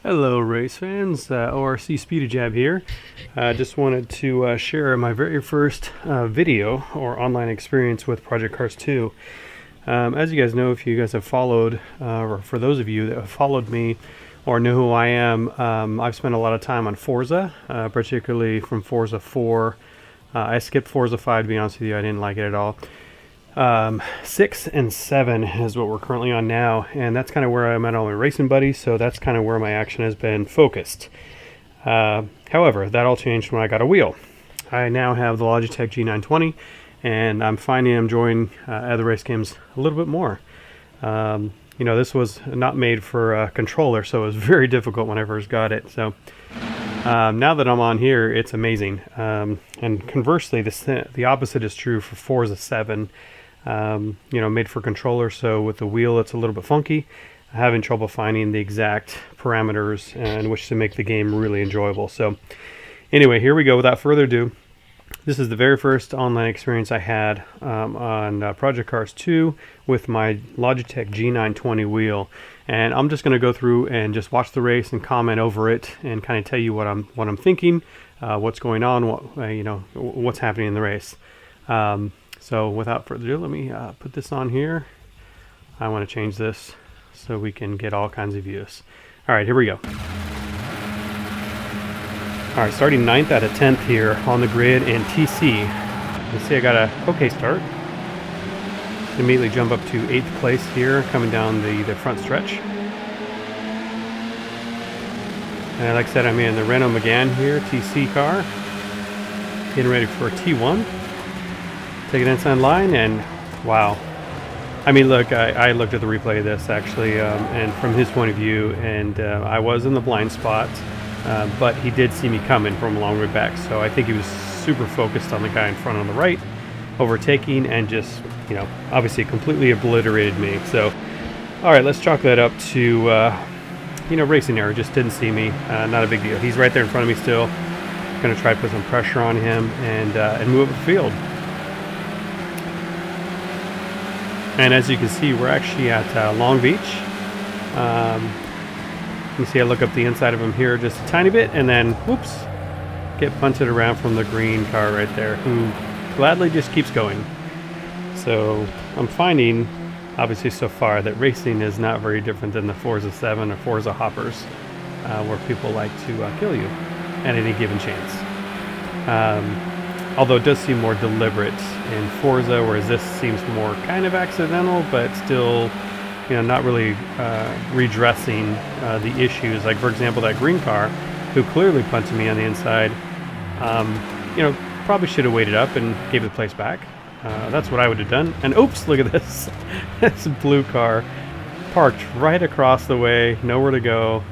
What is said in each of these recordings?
Hello race fans, ORC Speedy Jab here. Just wanted to share my very first video or online experience with Project Cars 2. As you guys know, if you guys have followed, or for those of you that have followed me or know who I am, I've spent a lot of time on Forza, particularly from Forza 4. I skipped Forza 5 to be honest with you, I didn't like it at all. 6 and 7 is what we're currently on now, and that's kind of where I met all my racing buddies, so that's kind of where my action has been focused. However, that all changed when I got a wheel. I now have the Logitech G920, and I'm finding I'm enjoying other race games a little bit more. You know, this was not made for a controller, so it was very difficult when I first got it. So now that I'm on here, it's amazing. And conversely, the opposite is true for Forza 7. You know, made for controller, so with the wheel it's a little bit funky. I'm having trouble finding the exact parameters in which to make the game really enjoyable. So anyway, here we go. Without further ado, this is the very first online experience I had on Project Cars 2 with my Logitech G920 wheel, and I'm just going to go through and just watch the race and comment over it and kind of tell you what I'm thinking, what's going on, what's happening in the race. So without further ado, let me put this on here. I want to change this so we can get all kinds of views. All right, here we go. All right, starting 9th out of 10th here on the grid in TC. You see I got a okay start. Immediately jump up to 8th place here, coming down the front stretch. And like I said, I'm in the Renault Megane here, TC car. Getting ready for T1. Take an inside line, and wow. I mean, look, I looked at the replay of this actually, and from his point of view, and I was in the blind spot, but he did see me coming from a long way back, so I think he was super focused on the guy in front on the right, overtaking, and just, you know, obviously completely obliterated me. So, all right, let's chalk that up to, you know, racing error. Just didn't see me. Not a big deal. He's right there in front of me still. Going to try to put some pressure on him and move up the field. And as you can see, we're actually at Long Beach. You can see I look up the inside of him here just a tiny bit, and then, whoops, get punted around from the green car right there, who gladly just keeps going. So I'm finding, obviously so far, that racing is not very different than the Forza 7 or Forza hoppers, where people like to kill you at any given chance. Although it does seem more deliberate in Forza, whereas this seems more kind of accidental, but still, you know, not really redressing the issues. Like, for example, that green car, who clearly punted me on the inside, you know, probably should have waited up and gave the place back. That's what I would have done. And oops, look at this. This blue car parked right across the way, nowhere to go.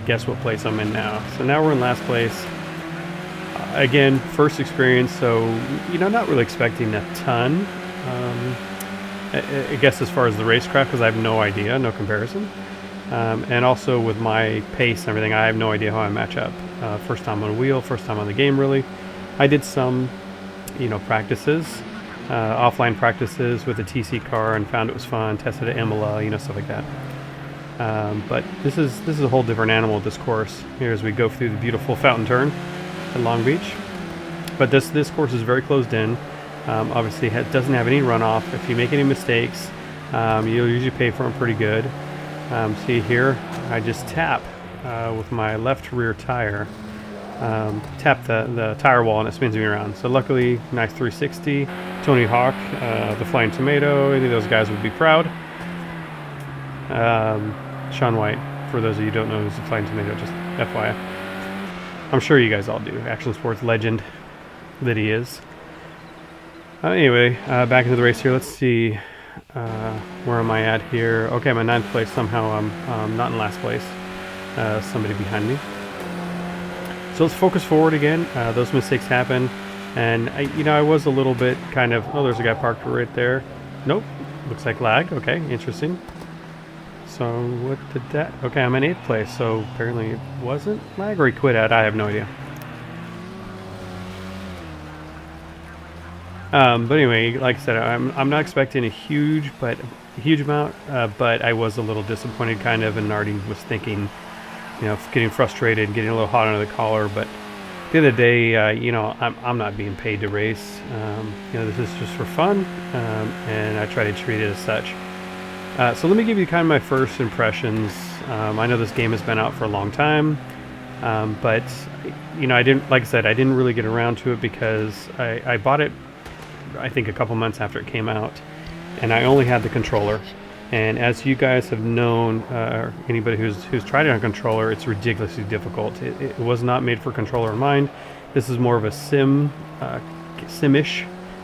Guess what place I'm in now? So now we're in last place. Again, first experience, so, you know, not really expecting a ton. I guess as far as the racecraft, because I have no idea, no comparison. And also with my pace and everything, I have no idea how I match up. First time on a wheel, first time on the game, really. I did some, you know, practices, offline practices with the TC car, and found it was fun. Tested at Imola, you know, stuff like that. But this is a whole different animal, this course. Here as we go through the beautiful fountain turn at Long Beach. But this course is very closed in. Obviously it doesn't have any runoff. If you make any mistakes, you'll usually pay for them pretty good. See here, I just tap with my left rear tire, tap the tire wall, and it spins me around. So luckily, nice 360. Tony Hawk, the Flying Tomato, any of those guys would be proud. Shaun White, for those of you who don't know who's the Flying Tomato, just FYI. I'm sure you guys all do. Action sports legend that he is. Anyway, back into the race here. Let's see, where am I at here? Okay, I'm in 9th place. Somehow I'm not in last place. Somebody behind me. So let's focus forward again. Those mistakes happen, and I was a little bit kind of, oh, there's a guy parked right there. Nope, looks like lag. Okay, interesting. So what did that? Okay, I'm in 8th place, so apparently it wasn't lag, or he quit at. I have no idea. But anyway, like I said, I'm not expecting a huge amount, but I was a little disappointed kind of, and already was thinking getting frustrated, getting a little hot under the collar. But at the end of the day, I'm not being paid to race. This is just for fun, and I try to treat it as such. So let me give you kind of my first impressions. I know this game has been out for a long time, but I didn't really get around to it because I bought it, I think, a couple months after it came out, and I only had the controller. And as you guys have known, or anybody who's tried it on controller, it's ridiculously difficult. It was not made for controller in mind. This is more of a sim-ish,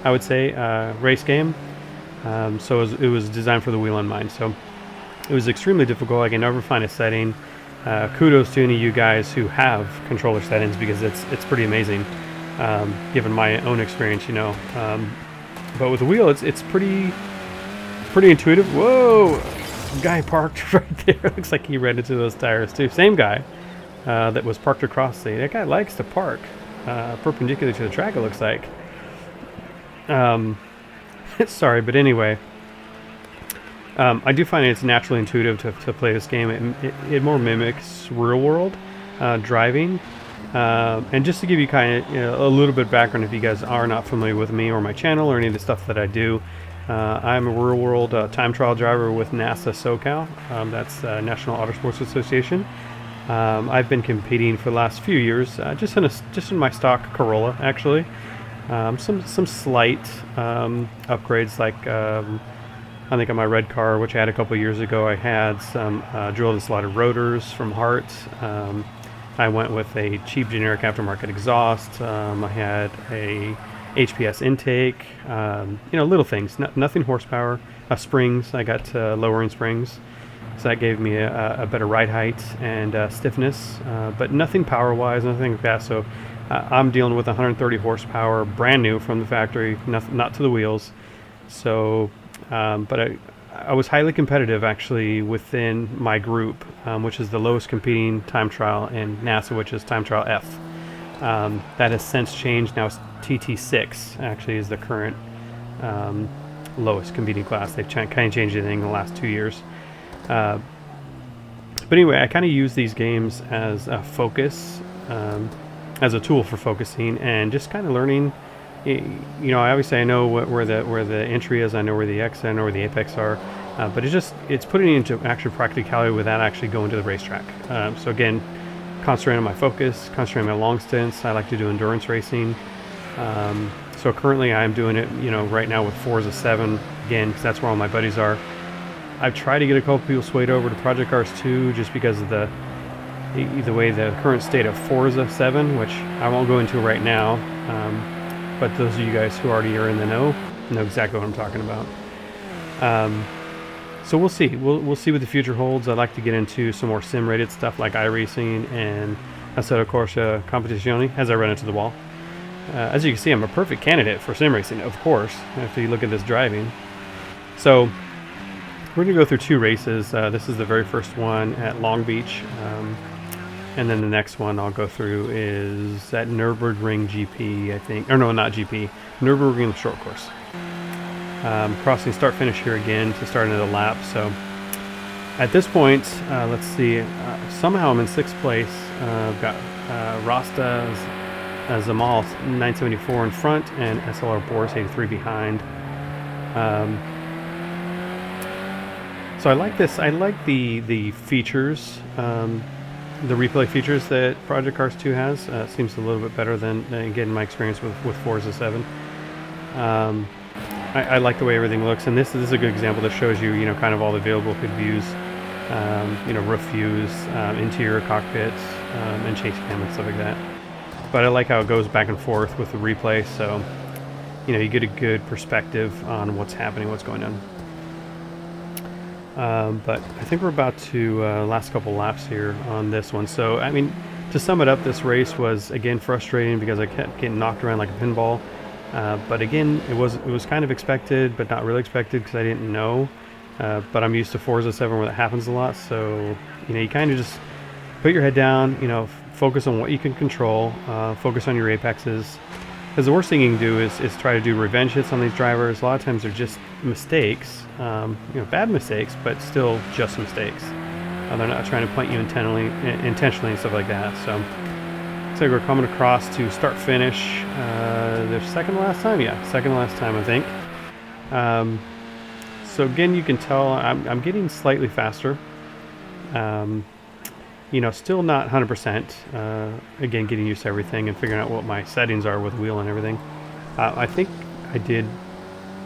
I would say, race game. So it was designed for the wheel in mind. So it was extremely difficult. I can never find a setting. Kudos to any of you guys who have controller settings, because it's pretty amazing, given my own experience. But with the wheel, it's pretty intuitive. Whoa! Guy parked right there. Looks like he ran into those tires too. Same guy that was parked across that guy likes to park perpendicular to the track, it looks like. Sorry, but anyway, I do find it's naturally intuitive to play this game. It more mimics real world driving. And just to give you kind of a little bit of background, if you guys are not familiar with me or my channel or any of the stuff that I do, I'm a real world time trial driver with NASA SoCal. That's National Autosports Association. I've been competing for the last few years, just in my stock Corolla, actually. Some slight upgrades, like I think on my red car, which I had a couple years ago, I had some drilled and slotted rotors from Hart. I went with a cheap generic aftermarket exhaust. I had a HPS intake, little things, nothing horsepower. Springs, I got lowering springs, so that gave me a better ride height and stiffness, but nothing power-wise, nothing like that. So I'm dealing with 130 horsepower, brand new from the factory, not to the wheels. So, but I was highly competitive actually within my group, which is the lowest competing time trial in NASA, which is time trial F. That has since changed. Now it's TT6 actually is the current lowest competing class. They've kind of changed anything in the last 2 years. But anyway, I kind of use these games as a focus, as a tool for focusing and just kind of learning. Obviously I know where the entry is, I know where the exit, I know where the apex are, but it's putting it into actual practicality without actually going to the racetrack. So again, concentrating on my focus, concentrating on my long stints. I like to do endurance racing. So currently I'm doing it, right now with Forza 7, again, because that's where all my buddies are. I've tried to get a couple people swayed over to Project Cars 2 just because of the way the current state of Forza 7, which I won't go into right now. But those of you guys who already are in the know exactly what I'm talking about. So we'll see. We'll see what the future holds. I'd like to get into some more sim-rated stuff like iRacing and Assetto Corsa Competizione as I run into the wall. As you can see, I'm a perfect candidate for sim racing, of course, after you look at this driving. So we're going to go through 2 races. This is the very first one at Long Beach. And then the next one I'll go through is at Nürburgring GP, I think. Or no, not GP. Nürburgring short course. Crossing start-finish here again to start another lap. So at this point, let's see. Somehow I'm in 6th place. I've got Rasta Zamal 974 in front and SLR Boris 83 behind. So I like this. I like the features. The replay features that Project Cars 2 has. Seems a little bit better than again my experience with Forza 7. I like the way everything looks, and this is a good example that shows you, kind of all the available hood views, roof views, interior cockpits, and chase cam and stuff like that. But I like how it goes back and forth with the replay, so you get a good perspective on what's happening, what's going on. But I think we're about to last couple laps here on this one. So I mean, to sum it up, this race was again frustrating because I kept getting knocked around like a pinball. But again, it was kind of expected, but not really expected because I didn't know. But I'm used to Forza 7 where that happens a lot. So you kind of just put your head down, focus on what you can control, focus on your apexes. Because the worst thing you can do is try to do revenge hits on these drivers. A lot of times they're just mistakes, bad mistakes, but still just mistakes. They're not trying to point you intentionally and stuff like that. So looks like we're coming across to start finish. The second to last time, yeah, second to last time I think. So again, you can tell I'm getting slightly faster. You know, still not 100%. Again, getting used to everything and figuring out what my settings are with wheel and everything. I think I did,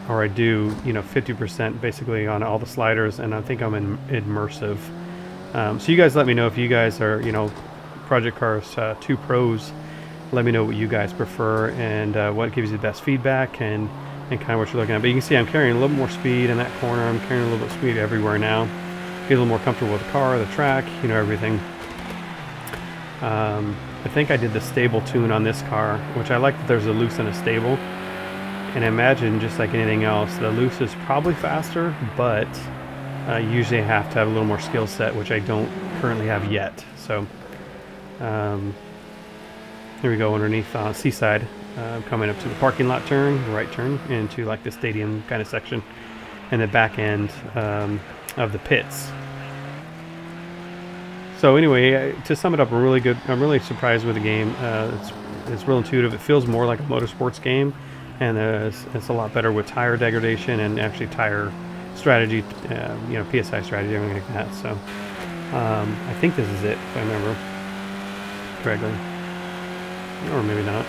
or I do, you know, 50% basically on all the sliders, and I think I'm in immersive. So you guys let me know if you guys are, you know, Project Cars 2 pros. Let me know what you guys prefer and what gives you the best feedback and kind of what you're looking at. But you can see I'm carrying a little more speed in that corner. I'm carrying a little bit of speed everywhere now. Get a little more comfortable with the car, the track, you know, everything. I think I did the stable tune on this car, which I like that there's a loose and a stable. And I imagine, just like anything else, the loose is probably faster, but usually I have to have a little more skill set, which I don't currently have yet. So here we go underneath Seaside, coming up to the parking lot turn, the right turn, into like the stadium kind of section, and the back end of the pits. So anyway, to sum it up, I'm really surprised with the game. It's real intuitive. It feels more like a motorsports game, and it's a lot better with tire degradation and actually tire strategy, you know, PSI strategy, everything like that. So I think this is it, if I remember correctly, or maybe not.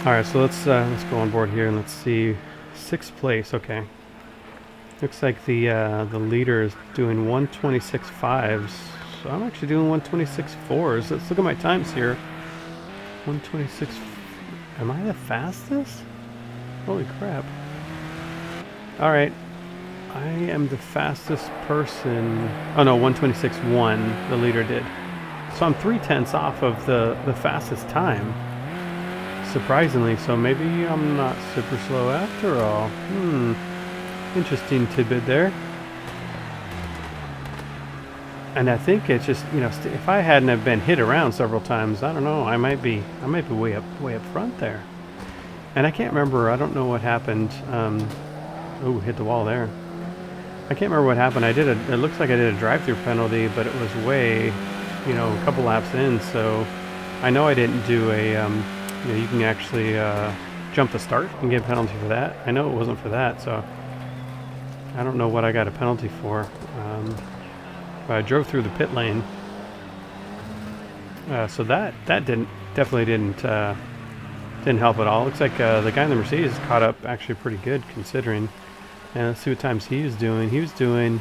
All right, so let's go on board here and let's see 6th place. Okay. Looks like the leader is doing 126.5s, so I'm actually doing 126.4s. Let's look at my times here. 126. Am I the fastest? Holy crap! All right, I am the fastest person. Oh no, 126.1. The leader did. So I'm 3/10 off of the fastest time. Surprisingly, so maybe I'm not super slow after all. Interesting tidbit there. And I think it's just, you know, if I hadn't have been hit around several times, I don't know, I might be way up front there. And I can't remember, I don't know what happened. Oh, hit the wall there. I can't remember what happened. It looks like I did a drive-through penalty, but it was way, you know, a couple laps in. So I know I didn't do a, you know, you can actually jump the start and get a penalty for that. I know it wasn't for that, so I don't know what I got a penalty for. But I drove through the pit lane, so that definitely didn't help at all. Looks like the guy in the Mercedes caught up actually pretty good considering. And let's see what times he was doing. He was doing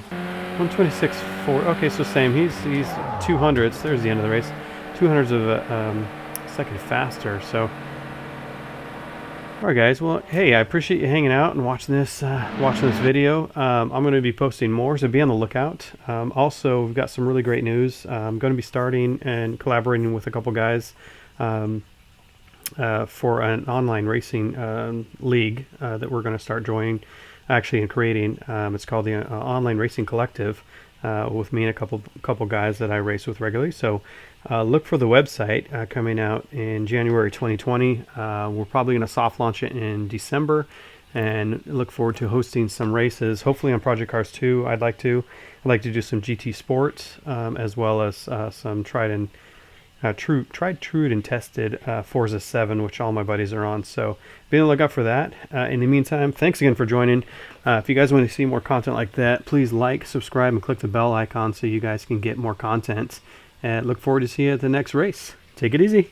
126.4. Okay, so same. He's 200ths. There's the end of the race. 200ths of a second faster. So. Alright guys, well hey, I appreciate you hanging out and watching this video. I'm going to be posting more, so be on the lookout. Also, we've got some really great news. I'm going to be starting and collaborating with a couple guys for an online racing league that we're going to start joining, actually, and creating. It's called the Online Racing Collective, with me and a couple guys that I race with regularly. So look for the website coming out in January 2020. We're probably going to soft launch it in December, and look forward to hosting some races, hopefully on Project Cars 2. I'd like to do some GT Sports, as well as some tried and tested Forza 7, which all my buddies are on. So be on the lookout for that. In the meantime, thanks again for joining. If you guys want to see more content like that, please like, subscribe, and click the bell icon so you guys can get more content. And look forward to seeing you at the next race. Take it easy.